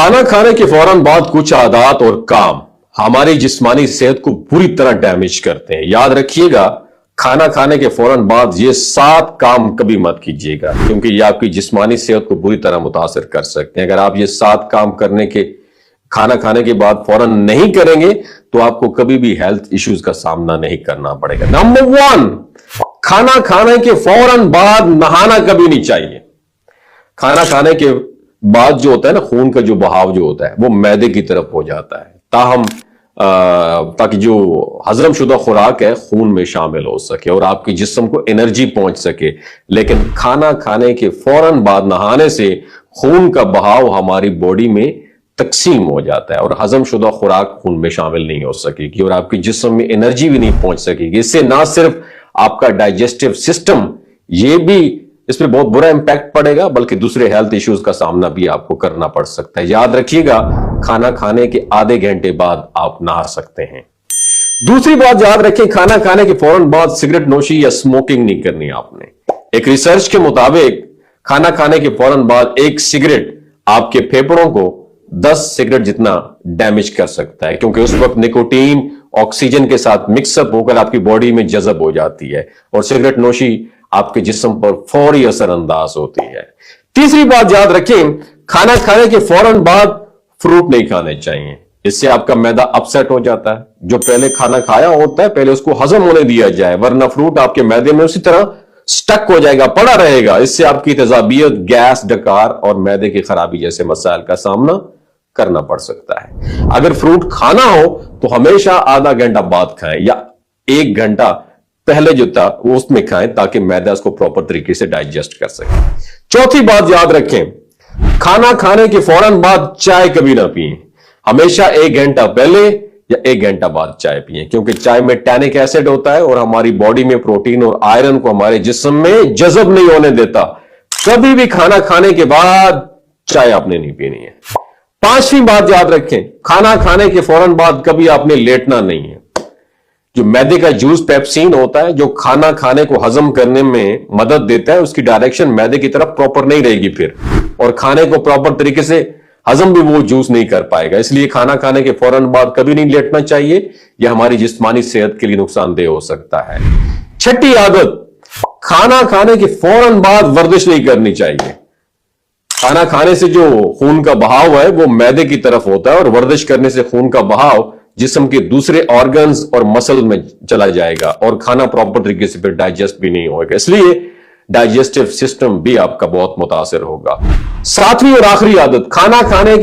खाना खाने के फौरन बाद कुछ आदत और काम हमारी जिस्मानी सेहत को बुरी तरह डैमेज करते हैं। याद रखिएगा, खाना खाने के फौरन बाद ये 7 काम कभी मत कीजिएगा, क्योंकि ये आपकी जिस्मानी सेहत को बुरी तरह मुतासिर कर सकते हैं। अगर आप ये 7 काम खाना खाने के बाद फौरन नहीं करेंगे तो आपको कभी भी हेल्थ इश्यूज का सामना नहीं करना पड़ेगा। नंबर 1, खाना खाने के फौरन बाद नहाना कभी नहीं चाहिए। खाना खाने के बाद जो होता है ना, खून का जो बहाव जो होता है वो मैदे की तरफ हो जाता है, ताकि जो हजम शुदा खुराक है खून में शामिल हो सके और आपके जिस्म को एनर्जी पहुंच सके। लेकिन खाना खाने के फौरन बाद नहाने से खून का बहाव हमारी बॉडी में तकसीम हो जाता है और हजम शुदा खुराक खून में शामिल नहीं हो सकेगी और आपके जिस्म में एनर्जी भी नहीं पहुंच सकेगी। इससे ना सिर्फ आपका डाइजेस्टिव सिस्टम, ये भी इस पर बहुत बुरा इंपैक्ट पड़ेगा, बल्कि दूसरे हेल्थ इश्यूज का सामना भी आपको करना पड़ सकता है। याद रखिएगा, खाना खाने के आधे घंटे बाद आप नहा सकते हैं। दूसरी बात याद रखें, खाना खाने के फौरन बाद सिगरेट नोशी या स्मोकिंग नहीं करनी आपने। एक रिसर्च के मुताबिक खाना खाने के फौरन बाद एक सिगरेट आपके फेफड़ों को 10 सिगरेट जितना डैमेज कर सकता है, क्योंकि उस वक्त निकोटीन ऑक्सीजन के साथ मिक्सअप होकर आपकी बॉडी में जज़ब हो जाती है और सिगरेट नोशी आपके जिस्म पर फौरी असर अंदाज होती है। तीसरी बात याद रखें, खाना खाने के फौरन बाद फ्रूट नहीं खाने चाहिए। इससे आपका मैदा अपसेट हो जाता है। जो पहले खाना खाया होता है पहले उसको हजम होने दिया जाए, वरना फ्रूट आपके मैदे में उसी तरह स्टक हो जाएगा, पड़ा रहेगा। इससे आपकी तेजाबियत, गैस, डकार और मैदे की खराबी जैसे मसाइल का सामना करना पड़ सकता है। अगर फ्रूट खाना हो तो हमेशा आधा घंटा बाद खाएं या 1 घंटा पहले जो था वो उसमें खाएं, ताकि मैदा उसको प्रॉपर तरीके से डाइजेस्ट कर सके। चौथी बात याद रखें, खाना खाने के फौरन बाद चाय कभी ना पिएं। हमेशा 1 घंटा पहले या 1 घंटा बाद चाय पिएं, क्योंकि चाय में टैनिक एसिड होता है और हमारी बॉडी में प्रोटीन और आयरन को हमारे जिस्म में जज़ब नहीं होने देता। कभी भी खाना खाने के बाद चाय आपने नहीं पीनी है। 5वीं बात याद रखें, खाना खाने के फौरन बाद कभी आपने लेटना नहीं है। जो मैदे का जूस पेप्सिन होता है, जो खाना खाने को हजम करने में मदद देता है, उसकी डायरेक्शन मैदे की तरफ प्रॉपर नहीं रहेगी फिर, और खाने को प्रॉपर तरीके से हजम भी वो जूस नहीं कर पाएगा। इसलिए खाना खाने के फौरन बाद कभी नहीं लेटना चाहिए, यह हमारी जिस्मानी सेहत के लिए नुकसानदेह हो सकता है। 6ठी आदत, खाना खाने के फौरन बाद वर्जिश नहीं करनी चाहिए। खाना खाने से जो खून का बहाव है वो मैदे की तरफ होता है और वर्जिश करने से खून का बहाव जिस्म के दूसरे ऑर्गन्स और मसल में चला जाएगा और खाना प्रॉपर तरीके से फिर डाइजेस्ट भी नहीं होगा। इसलिए डाइजेस्टिव सिस्टम भी आपका बहुत मुतासिर होगा। 7वीं और आखिरी आदत, खाना खाने के